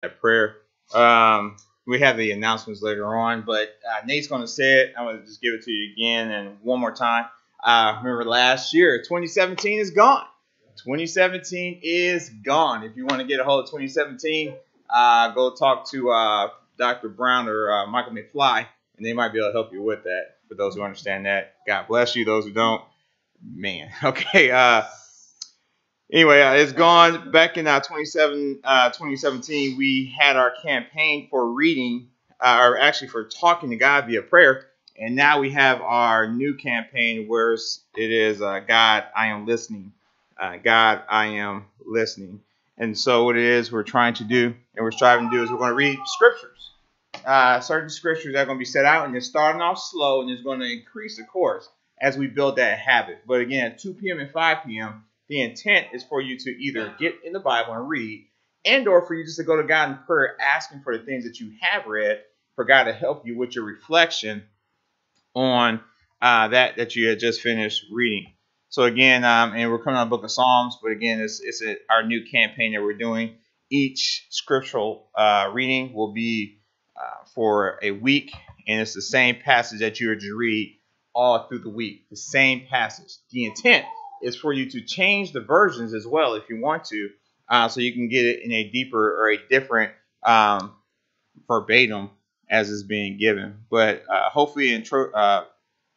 that prayer. We have the announcements later on, but Nate's going to say it. I'm going to just give it to you again and one more time. Remember last year, 2017 is gone. 2017 is gone. If you want to get a hold of 2017, go talk to Dr. Brown or Michael McFly, and they might be able to help you with that. For those who understand that, God bless you. Those who don't, man. Okay. Anyway, it's gone. Back in 2017, we had our campaign for reading, or actually for talking to God via prayer. And now we have our new campaign where it is God, I am listening. God, I am listening. And so what it is we're trying to do and we're striving to do is we're going to read scriptures. Certain scriptures that are going to be set out, and they're starting off slow, and it's going to increase, of course, as we build that habit. But again, at 2 p.m. and 5 p.m., the intent is for you to either get in the Bible and read, and or for you just to go to God in prayer, asking for the things that you have read, for God to help you with your reflection on that you had just finished reading. So again, and we're coming on the book of Psalms, but again, it's our new campaign that we're doing. Each scriptural reading will be for a week, and it's the same passage that you would read all through the week. The same passage. The intent is for you to change the versions as well if you want to, so you can get it in a deeper or a different verbatim as is being given. But hopefully and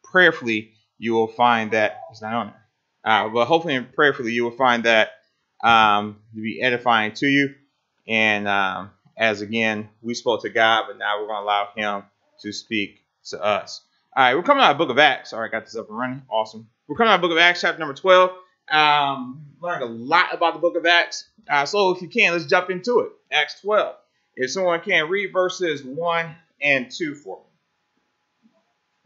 prayerfully you will find that it's not on there. But hopefully and prayerfully you will find that to be edifying to you. And as again, we spoke to God, but now we're going to allow Him to speak to us. All right, we're coming out of the book of Acts. All right, got this up and running. Awesome. We're coming out of the book of Acts, chapter number 12. Learned a lot about the book of Acts. So if you can, let's jump into it. Acts 12. If someone can read verses 1 and 2 for me.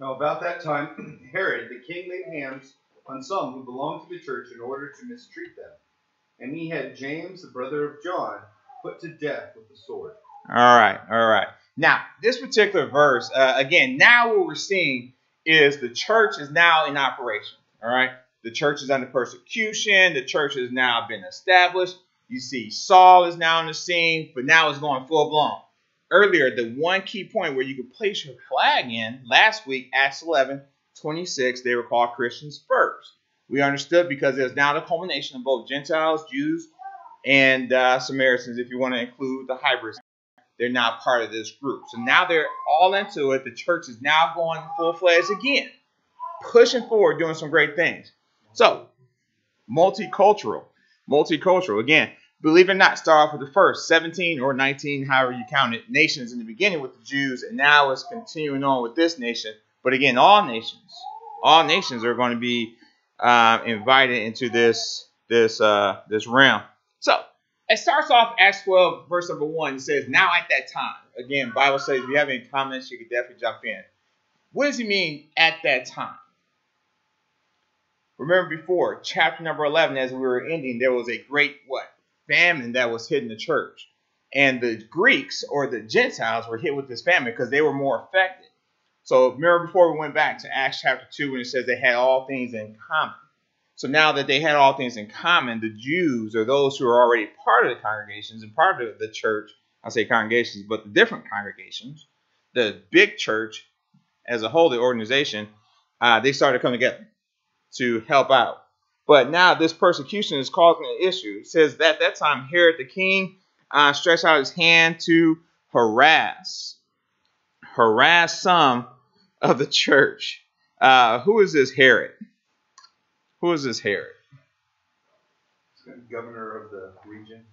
Now about that time, Herod the king laid hands on some who belonged to the church in order to mistreat them. And he had James, the brother of John, put to death with the sword. All right. Now, this particular verse, again, now what we're seeing is the church is now in operation. All right. The church is under persecution. The church has now been established. You see Saul is now on the scene, but now it's going full blown. Earlier, the one key point where you could place your flag in last week, Acts 11:26, they were called Christians first. We understood because there's now the culmination of both Gentiles, Jews, and Samaritans, if you want to include the hybrids. They're now part of this group. So now they're all into it. The church is now going full-fledged again, pushing forward, doing some great things. So, multicultural. Again, believe it or not, start off with the first 17 or 19, however you count it, nations in the beginning with the Jews, and now it's continuing on with this nation. But again, all nations are going to be invited into this realm. So, it starts off Acts 12, verse number 1. It says, now at that time. Again, Bible says if you have any comments, you can definitely jump in. What does he mean at that time? Remember before, chapter number 11, as we were ending, there was a great, famine that was hitting the church. And the Greeks, or the Gentiles, were hit with this famine because they were more affected. So remember before we went back to Acts chapter 2 when it says they had all things in common. So now that they had all things in common, the Jews, or those who are already part of the congregations and part of the church, I say congregations, but the different congregations, the big church as a whole, the organization, they started coming together to help out. But now this persecution is causing an issue. It says that at that time, Herod the king stretched out his hand to harass some of the church. Who is this Herod? Who is this Herod? Governor of the region.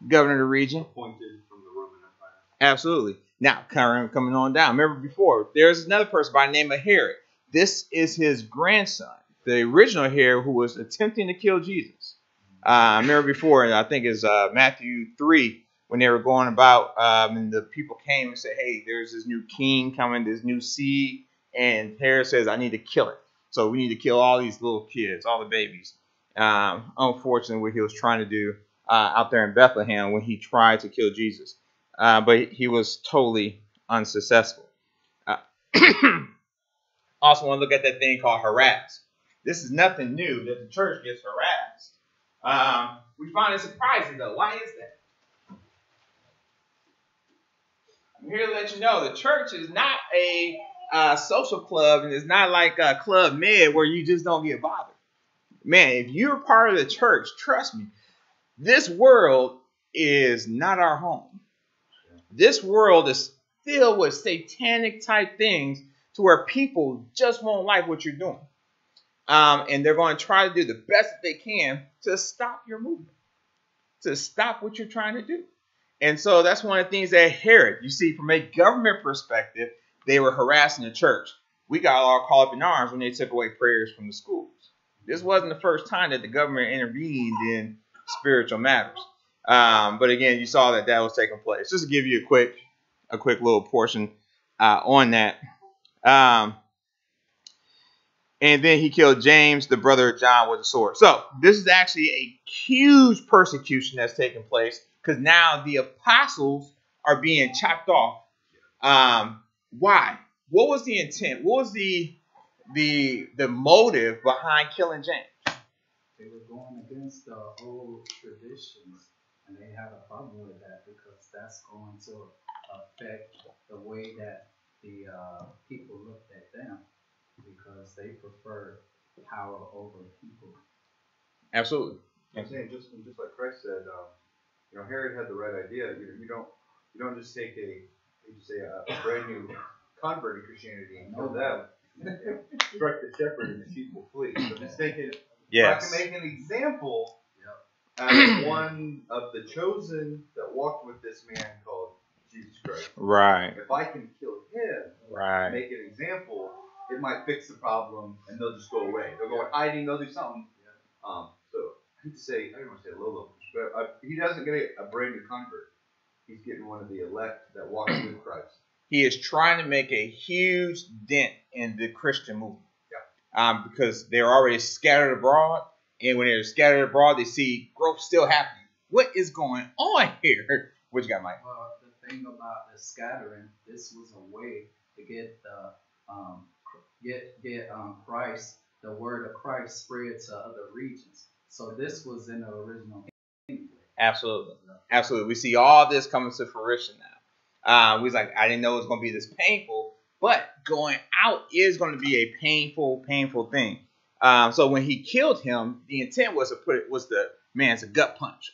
Governor of the region. Appointed from the Roman Empire. Absolutely. Now, coming on down. Remember before, there's another person by the name of Herod. This is his grandson, the original Herod who was attempting to kill Jesus. Remember before, and I think it's Matthew 3, when they were going about, and the people came and said, hey, there's this new king coming, this new seed, and Herod says, I need to kill it. So we need to kill all these little kids, all the babies. Unfortunately, what he was trying to do out there in Bethlehem when he tried to kill Jesus. But he was totally unsuccessful. Also want to look at that thing called harass. This is nothing new that the church gets harassed. We find it surprising, though. Why is that? I'm here to let you know the church is not a social club, and it's not like Club Med where you just don't get bothered. Man, if you're part of the church, trust me, this world is not our home. This world is filled with satanic type things to where people just won't like what you're doing. And they're going to try to do the best that they can to stop your movement, to stop what you're trying to do. And so that's one of the things that Herod, you see, from a government perspective, they were harassing the church. We got all caught up in arms when they took away prayers from the schools. This wasn't the first time that the government intervened in spiritual matters. But again, you saw that was taking place. Just to give you a quick little portion on that. And then he killed James, the brother of John, with a sword. So this is actually a huge persecution that's taking place because now the apostles are being chopped off. Why? What was the intent? What was the motive behind killing James? They were going against the old traditions, and they had a problem with that because that's going to affect the way that the people looked at them, because they prefer power over people. Absolutely. I'm saying just like Christ said, Herod had the right idea. You don't just take a brand new convert to Christianity and kill them. Strike the shepherd and the sheep will flee. So just thinking, I can make an example out of one of the chosen that walked with this man called Jesus Christ. Right. If I can kill him, right, make an example, it might fix the problem, and they'll just go away. They'll go hiding. They'll do something. So I don't want to say Lolo, but he doesn't get a brand new convert. He's getting one of the elect that walks with Christ. He is trying to make a huge dent in the Christian movement. Yeah. Because they're already scattered abroad, and when they're scattered abroad, they see growth still happening. What is going on here? What you got, Mike? Well, the thing about the scattering, this was a way to get the Christ, the word of Christ, spread to other regions. So this was in the original anyway. Absolutely. Absolutely. We see all this coming to fruition now. We was like, I didn't know it was going to be this painful, but going out is going to be a painful thing. So when he killed him, the intent was it's a gut punch.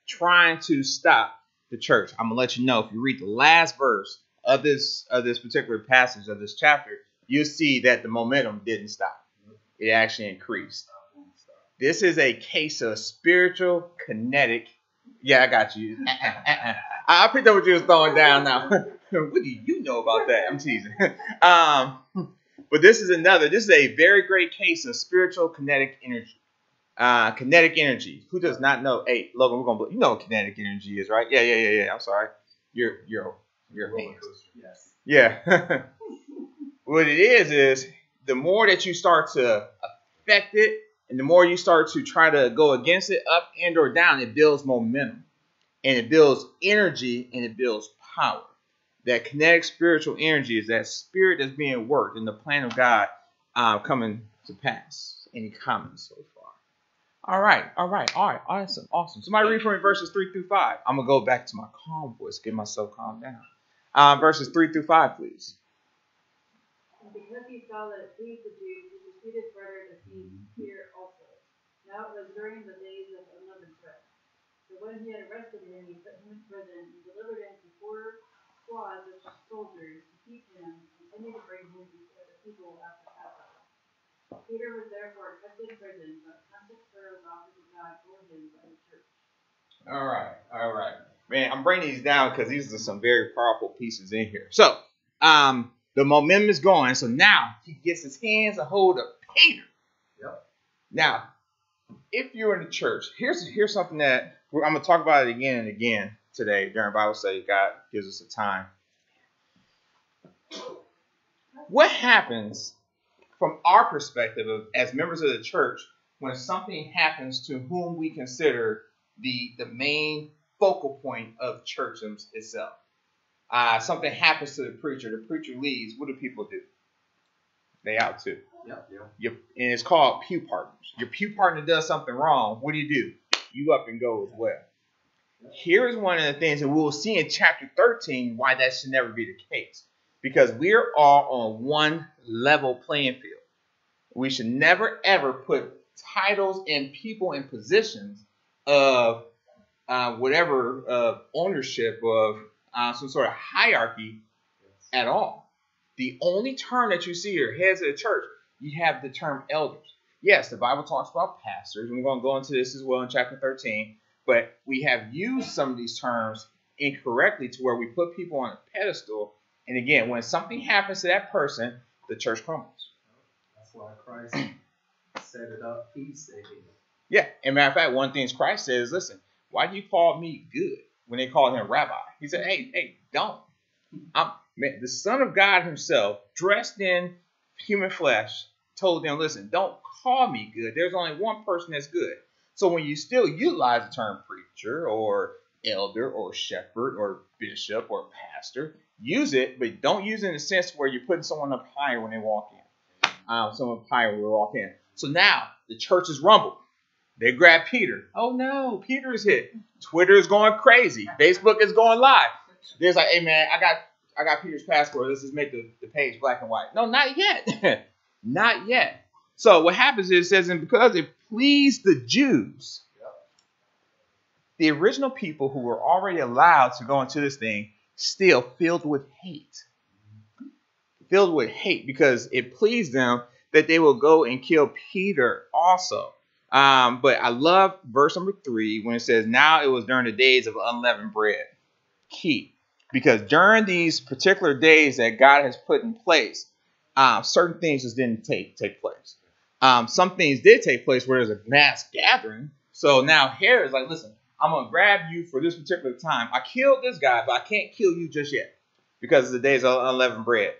Trying to stop the church. I'm going to let you know, if you read the last verse of this particular passage of this chapter, you'll see that the momentum didn't stop. It actually increased. This is a case of spiritual kinetic. Yeah, I got you. I picked up what you was throwing down now. What do you know about that? I'm teasing. But this is a very great case of spiritual kinetic energy. Kinetic energy. Who does not know? Hey, Logan, you know what kinetic energy is, right? Yeah. I'm sorry. You're hands. Yes. Yeah. What it is the more that you start to affect it, and the more you start to try to go against it, up and or down, it builds momentum, and it builds energy, and it builds power. That kinetic spiritual energy is that spirit that's being worked in the plan of God coming to pass. Any comments so far? All right. Awesome. Somebody read for me verses 3 through 5. I'm going to go back to my calm voice, get myself calmed down. Verses 3 through 5, please. And because he saw that it pleased the Jews, he proceeded further to see Peter also. Now it was during the days of unleavened bread. So when he had arrested him, he put him in prison and delivered him to 4 squads of soldiers to keep him, intending to bring him before the people after Passover. Peter was therefore kept in prison, but constant prayer was offered to God for him by the church. All right. Man, I'm bringing these down because these are some very powerful pieces in here. So, the momentum is going. So now he gets his hands a hold of Peter. Yep. Now, if you're in the church, here's something that I'm going to talk about it again and again today during Bible study. God gives us a time. What happens from our perspective as members of the church when something happens to whom we consider the main focal point of church itself? Something happens to the preacher leaves. What do people do? They out too. Yep. And it's called pew partners. Your pew partner does something wrong. What do? You up and go as well. Here's one of the things, and we'll see in chapter 13 why that should never be the case. Because we're all on one level playing field. We should never, ever put titles and people in positions of whatever ownership of some sort of hierarchy at all. The only term that you see here, heads of the church, you have the term elders. Yes, the Bible talks about pastors, and we're going to go into this as well in chapter 13, but we have used some of these terms incorrectly to where we put people on a pedestal, and again, when something happens to that person, the church crumbles. That's why Christ set it up. He said it. Yeah, and matter of fact, one of the things Christ says, listen, why do you call me good when they called him rabbi? He said, hey, don't. The Son of God himself, dressed in human flesh, told them, listen, don't call me good. There's only one person that's good. So when you still utilize the term preacher or elder or shepherd or bishop or pastor, use it, but don't use it in a sense where you're putting someone up higher when they walk in. Someone up higher when they walk in. So now the church is rumbled. They grab Peter. Oh no, Peter is hit. Twitter is going crazy. Facebook is going live. There's like, hey man, I got Peter's passport. Let's just make the page black and white. No, not yet. Not yet. So what happens is, it says, and because it pleased the Jews, the original people who were already allowed to go into this thing, still filled with hate. Filled with hate because it pleased them that they will go and kill Peter also. But I love verse number 3 when it says, now it was during the days of unleavened bread. Key. Because during these particular days that God has put in place, certain things just didn't take place. Some things did take place where there's a mass gathering. So now Herod is like, listen, I'm going to grab you for this particular time. I killed this guy, but I can't kill you just yet because of the days of unleavened bread.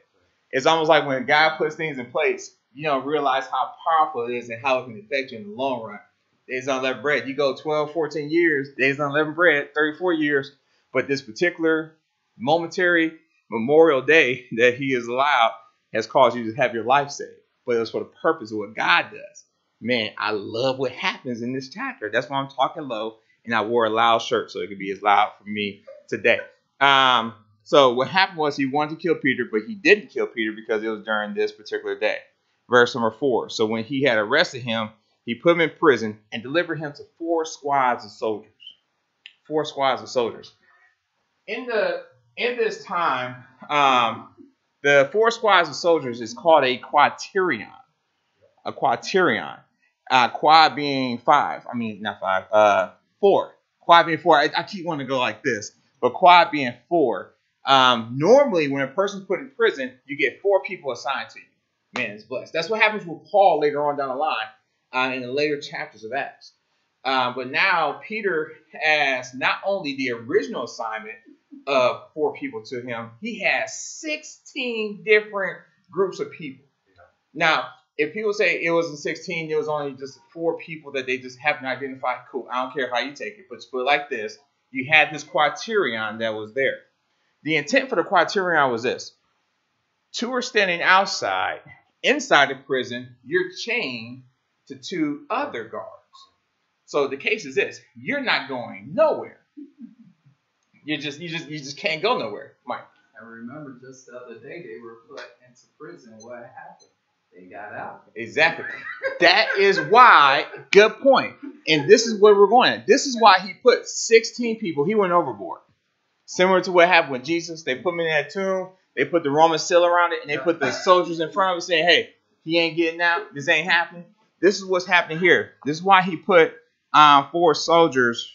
It's almost like when God puts things in place, you don't realize how powerful it is and how it can affect you in the long run. Days of unleavened bread. You go 12, 14 years, days of unleavened bread, 34 years. But this particular momentary memorial day that he has allowed has caused you to have your life saved. But it's for the purpose of what God does. Man, I love what happens in this chapter. That's why I'm talking low, and I wore a loud shirt so it could be as loud for me today. So what happened was he wanted to kill Peter, but he didn't kill Peter because it was during this particular day. Verse number 4. So when he had arrested him, he put him in prison and delivered him to 4 squads of soldiers. 4 squads of soldiers. In this time, the 4 squads of soldiers is called a quaternion. A quaternion. Quad being 5. I mean, not 5. 4. Quad being 4. I keep wanting to go like this. But quad being 4. Normally, when a person's put in prison, you get 4 people assigned to you. Man, it's blessed. That's what happens with Paul later on down the line in the later chapters of Acts. But now Peter has not only the original assignment of 4 people to him, he has 16 different groups of people. Now, if people say it wasn't 16, it was only just 4 people that they just happen to identify, cool, I don't care how you take it, but put it like this. You had this quaternion that was there. The intent for the quaternion was this. 2 are standing outside. Inside the prison, you're chained to 2 other guards. So the case is this. You're not going nowhere. You just can't go nowhere, Mike. I remember just the other day they were put into prison. What happened? They got out. Exactly. That is why, good point. And this is where we're going at. This is why he put 16 people. He went overboard. Similar to what happened with Jesus. They put him in that tomb. They put the Roman seal around it. And they put the soldiers in front of it saying, hey, he ain't getting out. This ain't happening. This is what's happening here. This is why he put 4 soldiers,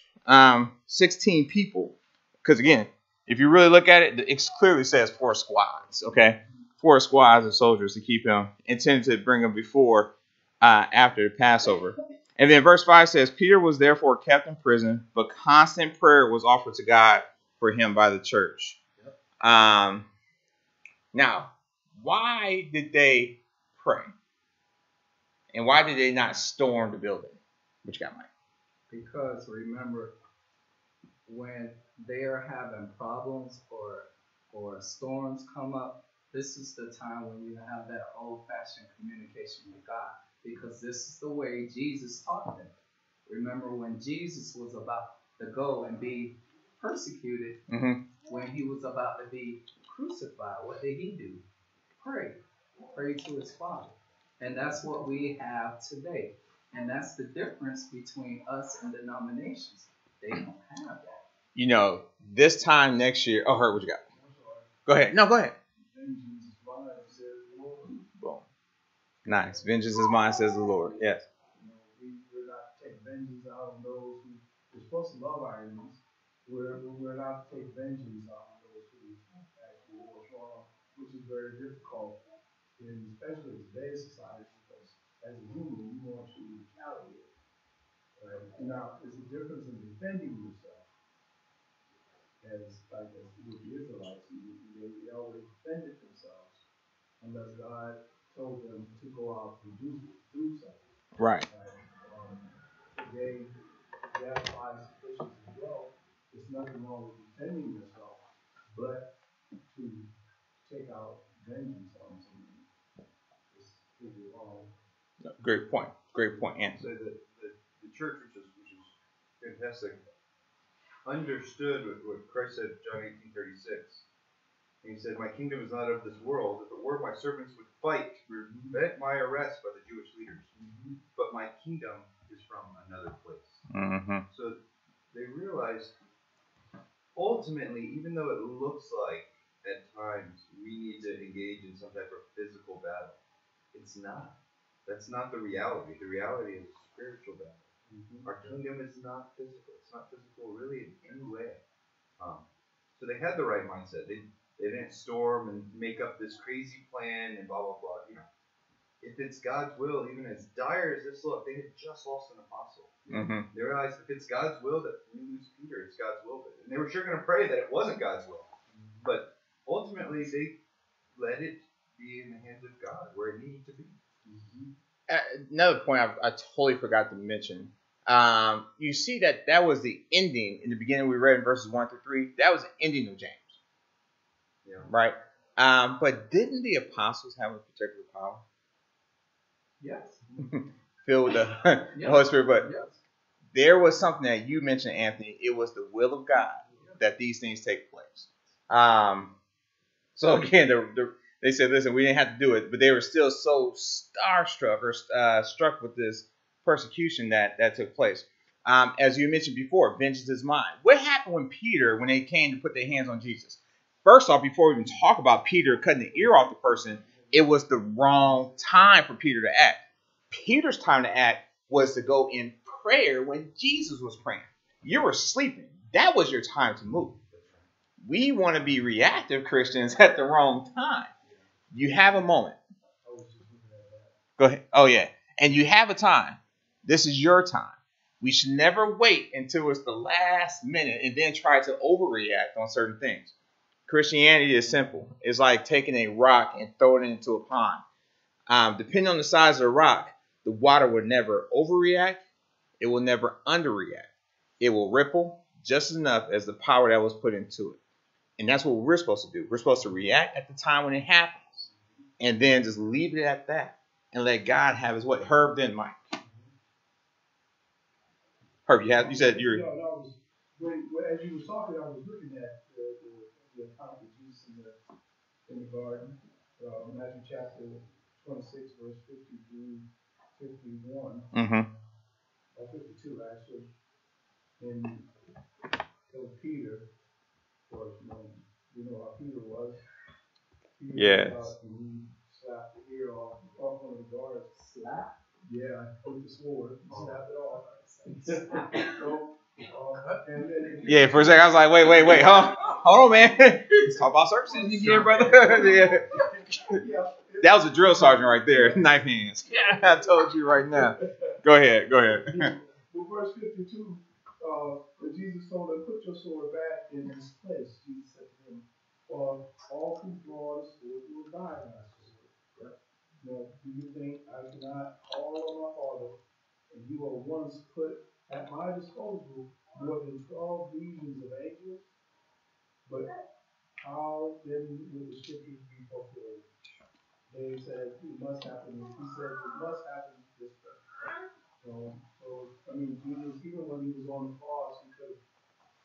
16 people. Because again, if you really look at it, it clearly says 4 squads. Okay, 4 squads of soldiers to keep him, intended to bring him before, after the Passover. And then verse 5 says, Peter was therefore kept in prison, but constant prayer was offered to God for him by the church. Now, why did they pray? And why did they not storm the building? What you got, Mike? Because remember, when they are having problems or storms come up, this is the time when you have that old-fashioned communication with God, because this is the way Jesus taught them. Remember when Jesus was about to go and be persecuted Mm-hmm. when he was about to be crucified. What did he do? Pray. Pray to his Father. And that's what we have today. And that's the difference between us and denominations. They don't have that. You know, this time next year. Oh, Herb, what you got? Go ahead. No, go ahead. Boom. Nice. Vengeance is mine, says the Lord. Yes. We're not to take vengeance out of those who we're supposed to love our enemies. We're not to take vengeance out of those who actually were wrong, which is very difficult, especially in today's society, because as a human, you want to retaliate. Right? Now, there's a difference in defending yourself, as with the Israelites, they always defended themselves unless God told them to go out and do something. Right. Today, that applies to Christians as well. There's nothing wrong with defending yourself, but to take out vengeance on someone is really wrong. Great point. Great point, Anthony. So the church, which is fantastic, understood what Christ said in John 18:36. He said, "My kingdom is not of this world. If it were, my servants would fight to prevent my arrest by the Jewish leaders. But my kingdom is from another place." Mm-hmm. So they realized, ultimately, even though it looks like at times we need to engage in some type of physical battle, it's not. That's not the reality. The reality is a spiritual battle. Our kingdom is not physical. It's not physical really in any way. So they had the right mindset. They didn't storm and make up this crazy plan and blah, blah, blah. You know, if it's God's will, even as dire as this looked, they had just lost an apostle. Mm-hmm. They realized if it's God's will that we lose Peter, it's God's will. And they were sure going to pray that it wasn't God's will. But ultimately, they let it be in the hands of God where it needed to be. Another point I totally forgot to mention. You see that was the ending in the beginning. We read in verses 1 through 3. That was the ending of James. Yeah. Right. But didn't the apostles have a particular power? Yes. Filled with the Holy Spirit. But yes. There was something that you mentioned, Anthony. It was the will of God that these things take place. So again, they said, listen, we didn't have to do it, but they were still so starstruck or struck with this persecution that took place. As you mentioned before, vengeance is mine. What happened when they came to put their hands on Jesus? First off, before we even talk about Peter cutting the ear off the person, it was the wrong time for Peter to act. Peter's time to act was to go in prayer when Jesus was praying. You were sleeping. That was your time to move. We want to be reactive Christians at the wrong time. You have a moment. Go ahead. Oh, yeah. And you have a time. This is your time. We should never wait until it's the last minute and then try to overreact on certain things. Christianity is simple. It's like taking a rock and throwing it into a pond. Depending on the size of the rock, the water will never overreact. It will never underreact. It will ripple just enough as the power that was put into it. And that's what we're supposed to do. We're supposed to react at the time when it happens. And then just leave it at that. And let God have his way. Herb, then Mike. Herb, you said you're... No, as you were talking, I was looking at the account of Jesus in the garden. Matthew chapter 26, verse 50 through 51. Mm-hmm. Or 52, actually. And so Peter, of course, you know how Peter was. Yes. And he slapped the ear off one of the guards. Slap? Yeah, with the sword. Slapped it off. And then Yeah, for a second I was like, wait, hold on, man. Let's talk about services again, brother. Yeah. That was a drill sergeant right there, knife hands. Yeah, I told you right now. Go ahead. Well, verse 52, when Jesus told him, "Put your sword back in its place," Jesus said to him, "Well, all who draw the sword will die by sword. Right? Now, do you think I cannot call on my Father, and you are once put at my disposal more than 12 legions of angels? But how then will the scriptures be fulfilled?" They said it must happen. He said it must happen this way. So I mean, Jesus, even when he was on the cross, he could have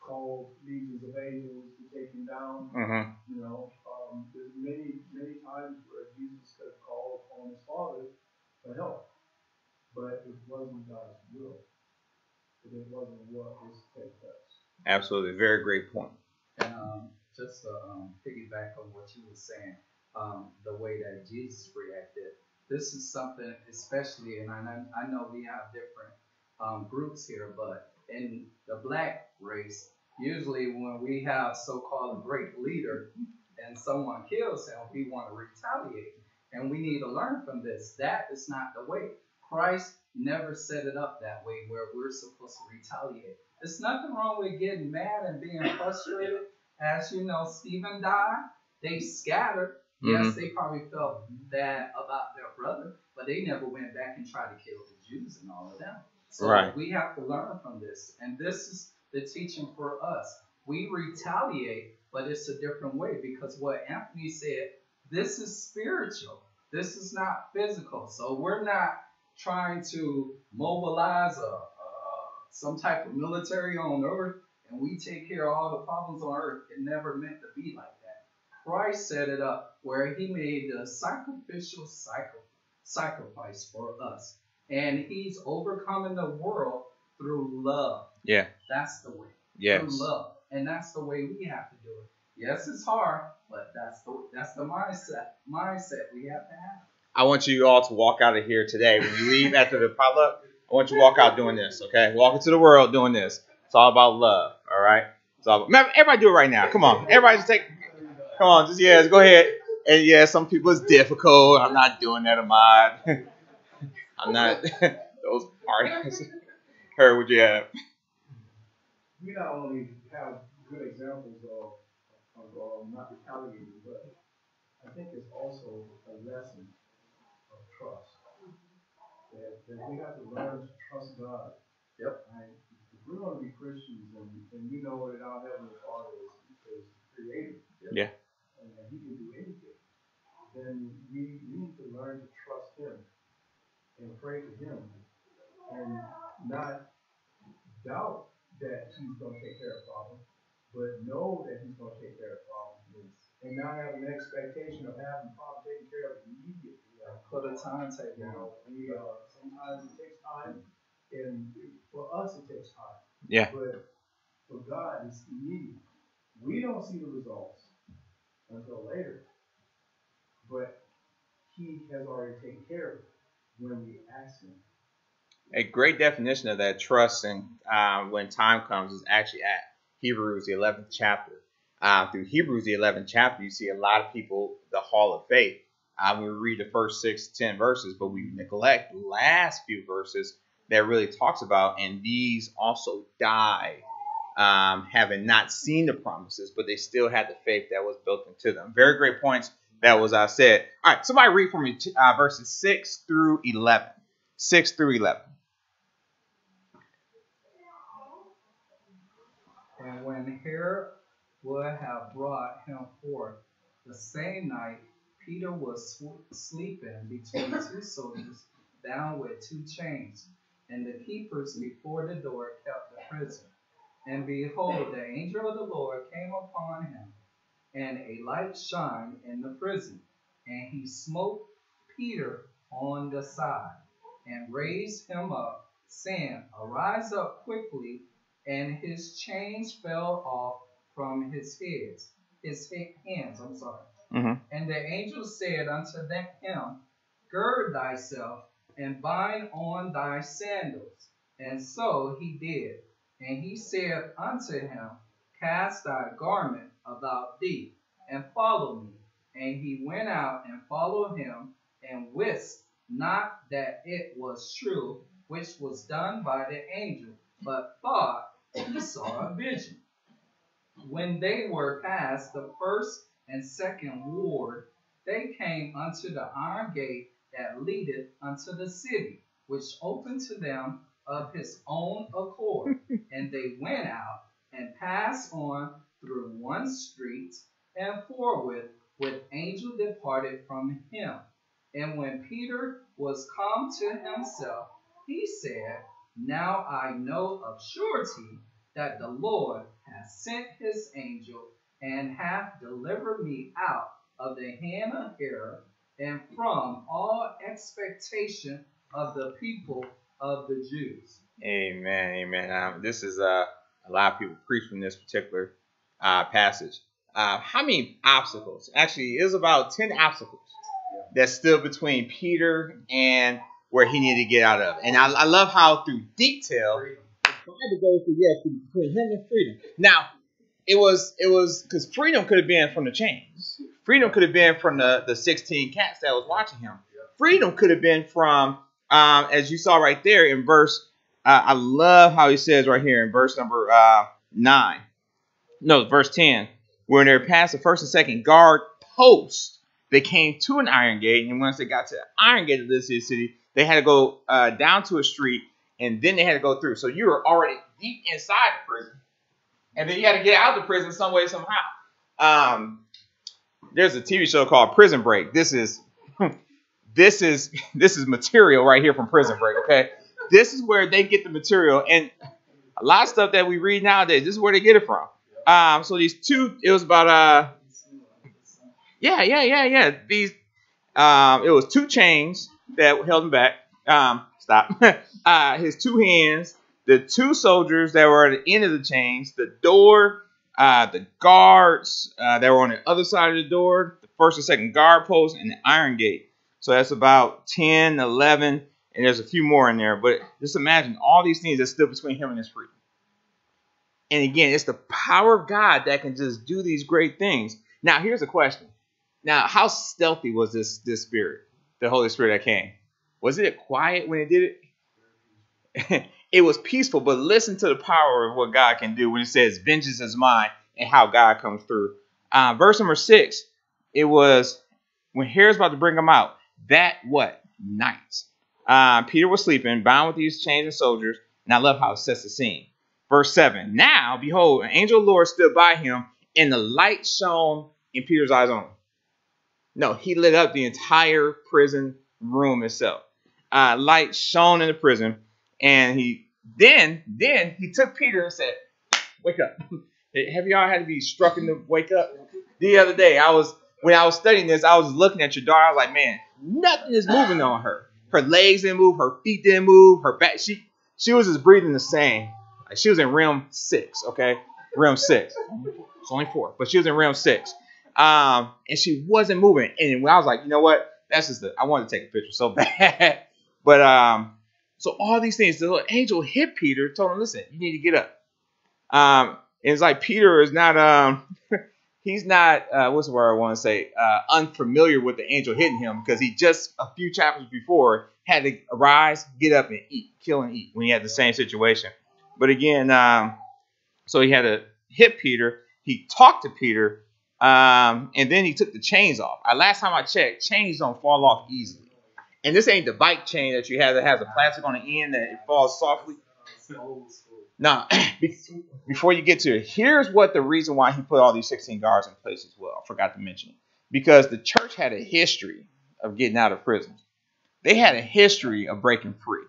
called legions of angels to take him down. Mm-hmm. You know, there's many, many times where Jesus could have called upon his Father for help, but it wasn't God's will. It wasn't what was to take place. Absolutely. Very great point. And just to piggyback on what you were saying, the way that Jesus reacted, this is something, especially, and I know we have different groups here, but in the black race, usually when we have so-called a great leader and someone kills him, we want to retaliate. And we need to learn from this. That is not the way. Christ never set it up that way where we're supposed to retaliate. There's nothing wrong with getting mad and being frustrated. As you know, Stephen died. They scattered. Yes, they probably felt bad about their brother, but they never went back and tried to kill the Jews and all of them. So we have to learn from this. And this is the teaching for us. We retaliate, but it's a different way, because what Anthony said, this is spiritual. This is not physical. So we're not trying to mobilize some type of military on earth and we take care of all the problems on earth. It never meant to be like that. Christ set it up where he made the sacrificial sacrifice for us. And he's overcoming the world through love. Yeah. That's the way. Yes. Through love. And that's the way we have to do it. Yes, it's hard, but that's the mindset we have to have. I want you all to walk out of here today. When you leave after the potluck, I want you to walk out doing this, okay? Walk into the world doing this. It's all about love, all right? It's all about, everybody do it right now. Come on. Everybody just come on. Just go ahead. And yeah, some people it's difficult. I'm not doing that, Ahmad. I'm not those parties. Heard what you have. We not only have good examples of not retaliating, but I think it's also a lesson of trust. That we have to learn to trust God. Yep. Right? If we're going to be Christians and we know that our Heavenly Father is creator, yeah, and that He can do anything, then we need to learn to trust Him and pray to Him and not doubt that He's going to take care of problems, but know that He's going to take care of problems. And not have an expectation of having the problem taken care of immediately. Put a timetable. Sometimes it takes time, and for us it takes time. Yeah. But for God, it's immediate. We don't see the results until later, but He has already taken care of it when we ask Him. A great definition of that trust and when time comes is actually at Hebrews, the 11th chapter. Through Hebrews, the 11th chapter, you see a lot of people, the hall of faith. We read the first 6 to 10 verses, but we neglect the last few verses that really talks about, and these also died, having not seen the promises, but they still had the faith that was built into them. Very great points. That was said. All right, somebody read for me verses 6 through 11. 6 through 11. And when Herod would have brought him forth the same night, Peter was sleeping between two soldiers, bound with 2 chains. And the keepers before the door kept the prisoner. And behold, the angel of the Lord came upon him, and a light shined in the prison. And he smote Peter on the side, and raised him up, saying, Arise up quickly. And his chains fell off from his hands. Mm-hmm. And the angel said unto him, Gird thyself, and bind on thy sandals. And so he did. And he said unto him, Cast thy garment about thee, and follow me. And he went out and followed him, and wist not that it was true, which was done by the angel, but thought he saw a vision. When they were past the first and second ward, they came unto the iron gate that leadeth unto the city, which opened to them of his own accord. And they went out and passed on through one street, and forthwith with angel departed from him. And when Peter was come to himself, he said, Now I know of surety that the Lord hath sent his angel and hath delivered me out of the hand of Herod and from all expectation of the people of the Jews. Amen. Amen. This is a lot of people preach from this particular passage. How many obstacles? Actually, it was about 10 obstacles that stood between Peter and where he needed to get out of. And I love how through detail, the Bible goes through between him and freedom. Now, it was because freedom could have been from the chains. Freedom could have been from the 16 cats that was watching him. Freedom could have been from, as you saw right there in verse, I love how he says right here in verse number 9. No, verse 10. When they passed the first and second guard post, they came to an iron gate. And once they got to the iron gate of this city, they had to go down to a street, and then they had to go through. So you were already deep inside the prison. And then you had to get out of the prison some way, somehow. There's a TV show called Prison Break. This is material right here from Prison Break, okay? This is where they get the material. And a lot of stuff that we read nowadays, this is where they get it from. So these two, it was about These it was 2 chains that held him back. His 2 hands, the 2 soldiers that were at the end of the chains, the door, the guards that were on the other side of the door, the first and second guard post, and the iron gate. So that's about 10, 11, and there's a few more in there. But just imagine all these things that stood between him and his freedom. And again, it's the power of God that can just do these great things. Now, here's a question. Now, how stealthy was this spirit, the Holy Spirit that came? Was it quiet when it did it? It was peaceful, but listen to the power of what God can do when it says, vengeance is mine, and how God comes through. Verse number 6, it was when Herod's about to bring him out, that what? Night. Peter was sleeping, bound with these chains and soldiers, and I love how it sets the scene. Verse 7, now, behold, an angel of the Lord stood by him, and the light shone in Peter's eyes only. No, he lit up the entire prison room itself. Light shone in the prison, and he took Peter and said, wake up. Have y'all had to be struck in the wake up? The other day, when I was studying this, I was looking at your daughter. I was like, man, nothing is moving on her. Her legs didn't move. Her feet didn't move. Her back, she was just breathing the same. Like she was in realm 6, okay? Realm 6. It's only 4, but she was in realm 6. And she wasn't moving. And when I was like, you know what? That's just I wanted to take a picture so bad. But so all these things, the little angel hit Peter, told him, listen, you need to get up. And it's like Peter is not he's not what's the word I want to say, unfamiliar with the angel hitting him, because he just a few chapters before had to arise, get up and eat, kill and eat when he had the same situation. But again, so he had to hit Peter. He talked to Peter. And then he took the chains off. Last time I checked, chains don't fall off easily. And this ain't the bike chain that you have that has a plastic on the end that it falls softly. Now, before you get to it, here's what the reason why he put all these 16 guards in place as well. I forgot to mention it. Because the church had a history of getting out of prison. They had a history of breaking free.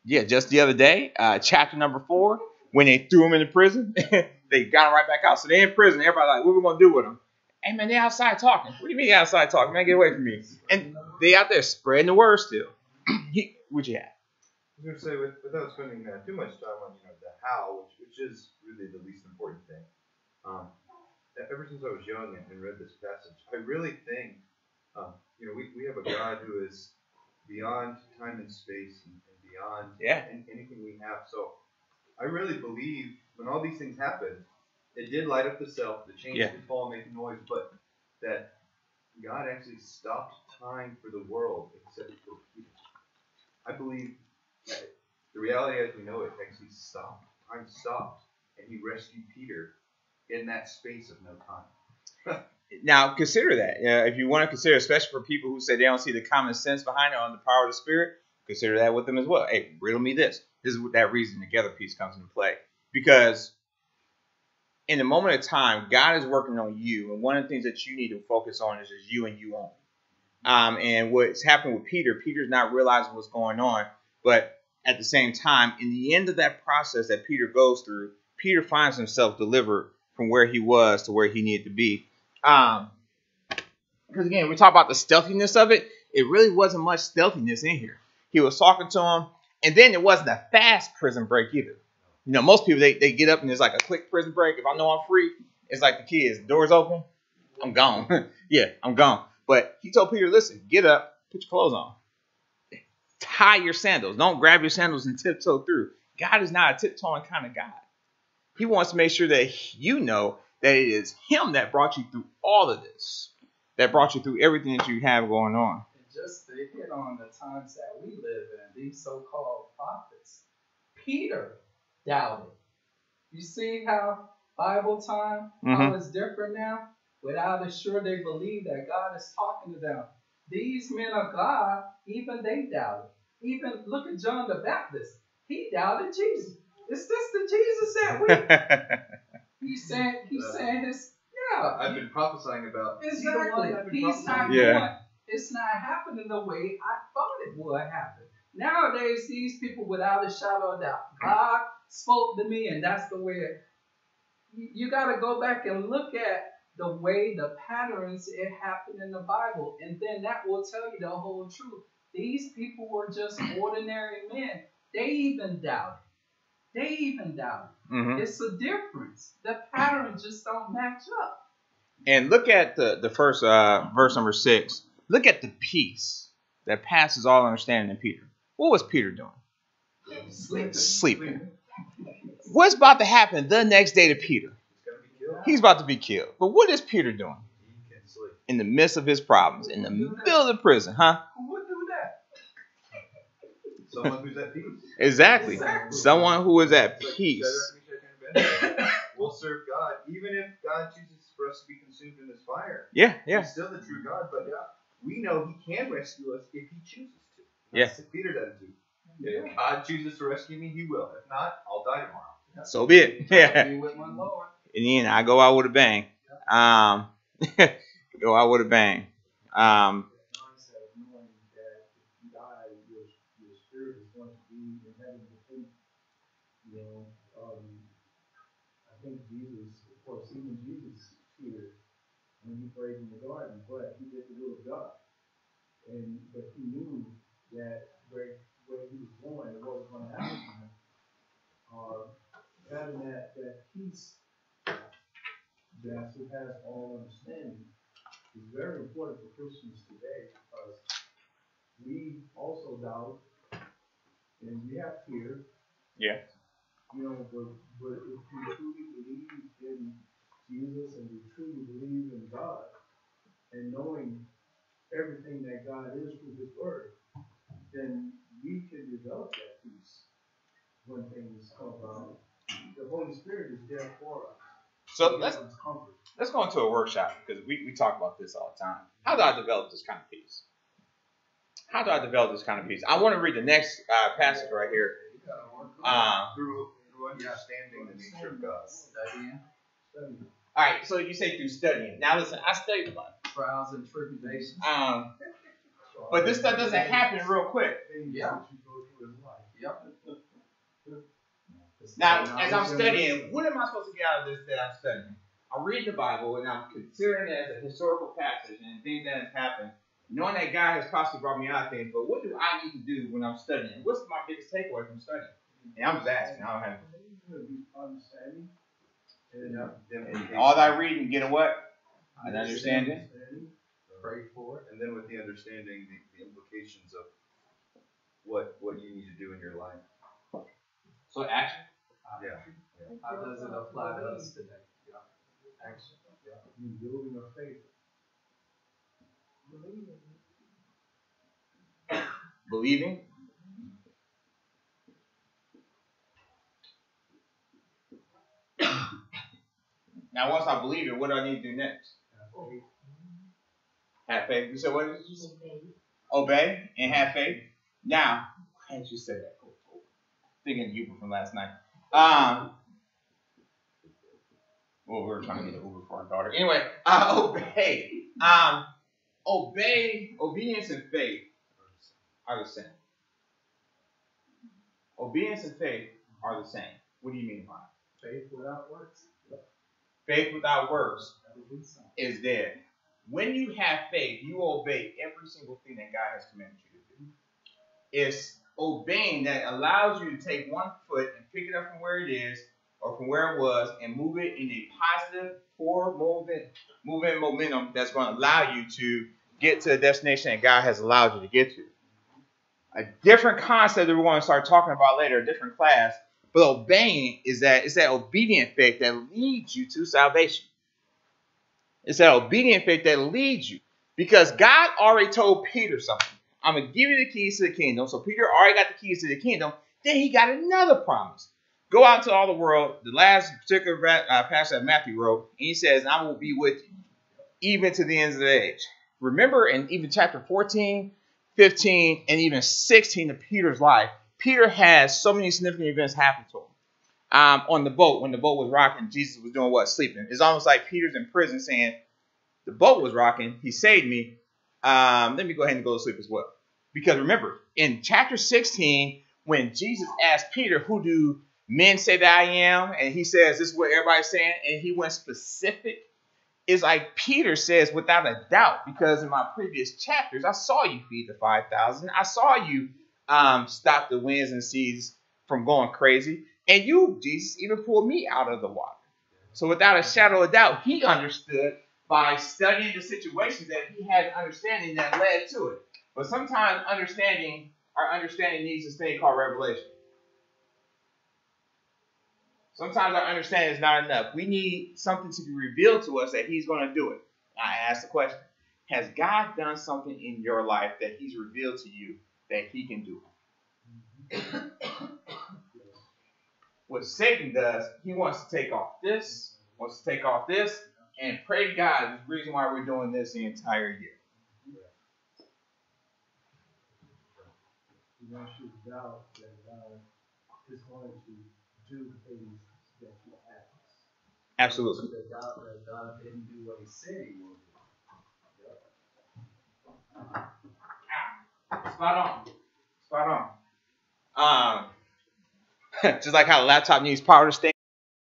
Yeah, just the other day, chapter number 4, when they threw him into prison, they got him right back out. So they're in prison. Everybody like, what are we going to do with them? Hey, man, they outside talking. What do you mean outside talking? Man, get away from me. And they out there spreading the word still. What'd you have? I was going to say, without spending too much time on the how, which is really the least important thing. Ever since I was young and read this passage, I really think, we have a God who is beyond time and space and beyond anything we have. So I really believe when all these things happened, it did light up the self, the chains did fall and make noise, but that God actually stopped time for the world except for Peter. I believe that the reality as we know it actually stopped. Time stopped, and he rescued Peter in that space of no time. Now, consider that. If you want to consider, especially for people who say they don't see the common sense behind it on the power of the Spirit, consider that with them as well. Hey, riddle me this. This is that reason together piece comes into play. Because in the moment of time, God is working on you. And one of the things that you need to focus on is just you and you only. And what's happened with Peter's not realizing what's going on. But at the same time, in the end of that process that Peter goes through, Peter finds himself delivered from where he was to where he needed to be. Because again, we talk about the stealthiness of it. It really wasn't much stealthiness in here. He was talking to him, and then it wasn't a fast prison break either. You know, most people, they get up and it's like a quick prison break. If I know I'm free, it's like the kids, doors open, I'm gone. Yeah, I'm gone. But he told Peter, listen, get up, put your clothes on. Tie your sandals. Don't grab your sandals and tiptoe through. God is not a tiptoeing kind of God. He wants to make sure that you know that it is him that brought you through all of this, that brought you through everything that you have going on. And just to hit on the times that we live in, these so-called prophets, Peter doubted. You see how Bible time, how it's different now? Without sure they believe that God is talking to them. These men of God, even they doubted. Even look at John the Baptist. He doubted Jesus. Is this the Jesus that we? He's saying his. Yeah. I've been prophesying about. Exactly. He's not Yeah. It's not happening the way I thought it would happen. Nowadays, these people, without a shadow of doubt, God spoke to me, and that's the way. You got to go back and look at the way, the patterns it happened in the Bible, and then that will tell you the whole truth. These people were just ordinary men. They even doubted. It's a difference. The patterns just don't match up. And look at the first verse number 6. Look at the peace that passes all understanding in Peter. What was Peter doing? Sleeping. What's about to happen the next day to Peter? He's about to be killed. But what is Peter doing? In the midst of his problems, in the middle of the prison, huh? Who would do that? Someone who's at peace. Exactly. Someone who is at peace. We'll serve God, even if God chooses for us to be consumed in this fire. Yeah. He's still the true God, but we know He can rescue us if He chooses to. Yeah. That's Peter's attitude. If God chooses to rescue me, He will. If not, I'll die tomorrow. So be it. Yeah. Be with my Lord. And then I go out with a bang. Go out with a bang. Concept knowing that if you die, your spirit is going to be in heaven with Him. You know, I think Jesus, of course, even Jesus cheered when He prayed in the garden, but He did the will of God. But He knew that where He was going and what was going to happen to Him, having that peace that surpasses all understanding is very important for Christians today, because we also doubt and we have fear. Yeah. You know, but if we truly believe in Jesus and we truly believe in God, and knowing everything that God is through His Word, then we can develop that peace when things come about. The Holy Spirit is there for us. So let's go into a workshop, because we talk about this all the time. How do I develop this kind of peace? How do I develop this kind of peace? I want to read the next passage right here. Through understanding the nature of God. Studying. All right, so you say through studying. Now listen, I studied a lot. Trials and tribulations. But this stuff doesn't happen real quick. Yeah. Now, as I'm studying, what am I supposed to get out of this that I'm studying? I'm reading the Bible, and I'm considering it as a historical passage and things that have happened, knowing that God has possibly brought me out of things, but what do I need to do when I'm studying? What's my biggest takeaway from studying? And I'm just asking. I don't have understanding. and all that reading, get a what? An understanding. Pray for it. And then with the understanding, the implications of what you need to do in your life. So action. Yeah. How does it apply to us today? Yeah. Action. Yeah. Building a faith. Believing. Now, once I believe it, what do I need to do next? Have faith. You said what did you say? Obey and have faith. Now, why did you say that? Thinking of Uber from last night. Well, we were trying to get an Uber for our daughter. Anyway, obey. Obey, obedience and faith are the same. Obedience and faith are the same. What do you mean by it? Faith without works. Faith without works is dead. When you have faith, you obey every single thing that God has commanded you to do. It's obeying that allows you to take one foot and pick it up from where it is or from where it was and move it in a positive forward movement momentum that's going to allow you to get to the destination that God has allowed you to get to. A different concept that we're going to start talking about later, a different class, but obeying is that it's that obedient faith that leads you to salvation. It's that obedient faith that leads you. Because God already told Peter something. I'm going to give you the keys to the kingdom. So Peter already got the keys to the kingdom. Then he got another promise. Go out to all the world. The last particular passage that Matthew wrote. And he says, I will be with you even to the ends of the age. Remember in even chapter 14, 15, and even 16 of Peter's life, Peter has so many significant events happen to him. On the boat, when the boat was rocking, Jesus was doing what? Sleeping. It's almost like Peter's in prison saying, the boat was rocking, he saved me, let me go ahead and go to sleep as well. Because remember, in chapter 16, when Jesus asked Peter, who do men say that I am? And he says, this is what everybody's saying. And he went specific. It's like Peter says, without a doubt, because in my previous chapters, I saw you feed the 5,000. I saw you stop the winds and seas from going crazy. And you, Jesus, even pulled me out of the water. So without a shadow of doubt, he understood by studying the situations that he had an understanding that led to it. But sometimes our understanding needs this thing called revelation. Sometimes our understanding is not enough. We need something to be revealed to us that he's going to do it. I ask the question, has God done something in your life that he's revealed to you that he can do? What Satan does, he wants to take off this, and pray to God is the reason why we're doing this the entire year. You want you to doubt that God is going to do things that you ask. Absolutely. That God didn't do what he said he would do. Spot on. Just like how a laptop needs power to stay,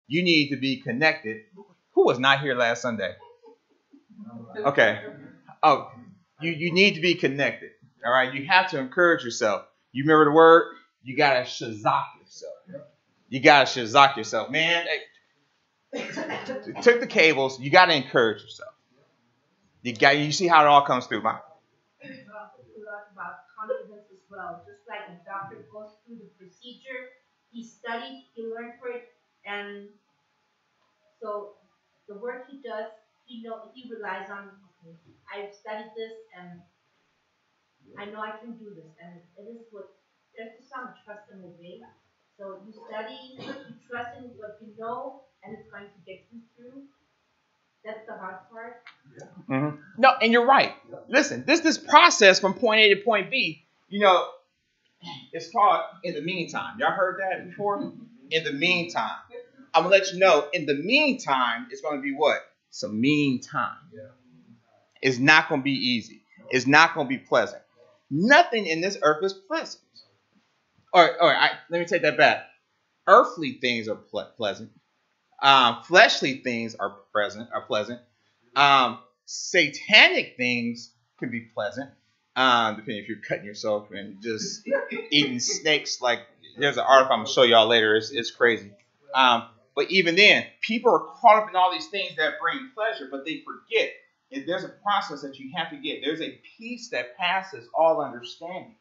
you need to be connected. Who was not here last Sunday? Okay. Oh, you need to be connected. All right. You have to encourage yourself. You remember the word? You gotta shazak yourself. Man, took the cables. You gotta encourage yourself. You see how it all comes through, Mike. We talked about confidence as well. Just like a doctor goes through the procedure, he studied, he learned for it, and so the work he does, he relies on. Okay, I've studied this, and I know I can do this, and it is what there's just some trust and obey. So you study, you trust in what you know, and it's going to get you through. That's the hard part. Mm-hmm. No, and you're right. Listen, this process from point A to point B, it's called in the meantime. Y'all heard that before? In the meantime. I'm going to let you know, in the meantime, it's going to be what? Some meantime. It's not going to be easy. It's not going to be pleasant. Nothing in this earth is pleasant. Let me take that back. Earthly things are pleasant. Fleshly things are pleasant. Satanic things can be pleasant, depending if you're cutting yourself and just eating snakes. Like there's an article I'm gonna show y'all later. It's crazy. But even then, people are caught up in all these things that bring pleasure, but they forget there's a process that you have to get. There's a peace that passes all understanding.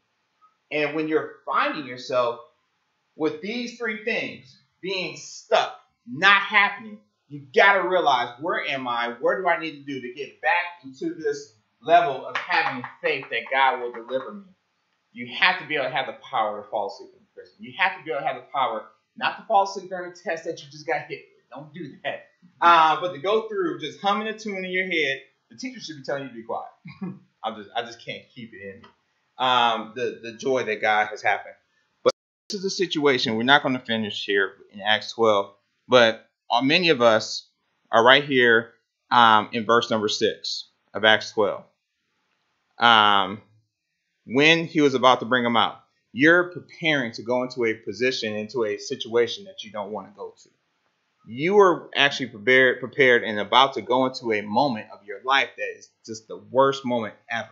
And when you're finding yourself with these three things being stuck, not happening, you got to realize, where am I? What do I need to do to get back into this level of having faith that God will deliver me? You have to be able to have the power to fall asleep in prison. You have to be able to have the power not to fall asleep during a test that you just got hit with. Don't do that. But to go through just humming a tune in your head. The teacher should be telling you to be quiet. I just can't keep it in me. The joy that God has happened. But this is a situation. We're not going to finish here in Acts 12. But many of us are right here in verse number 6 of Acts 12. When he was about to bring them out. You're preparing to go into a position, into a situation that you don't want to go to. You are actually prepared and about to go into a moment of your life that is just the worst moment ever.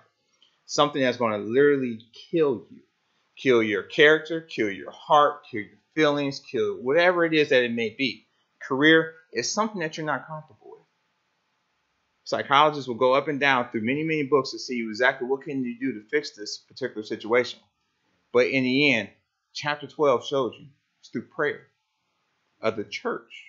Something that's going to literally kill you. Kill your character, kill your heart, kill your feelings, kill whatever it is that it may be. Career is something that you're not comfortable with. Psychologists will go up and down through many, many books to see exactly what can you do to fix this particular situation. But in the end, chapter 12 showed you it's through prayer of the church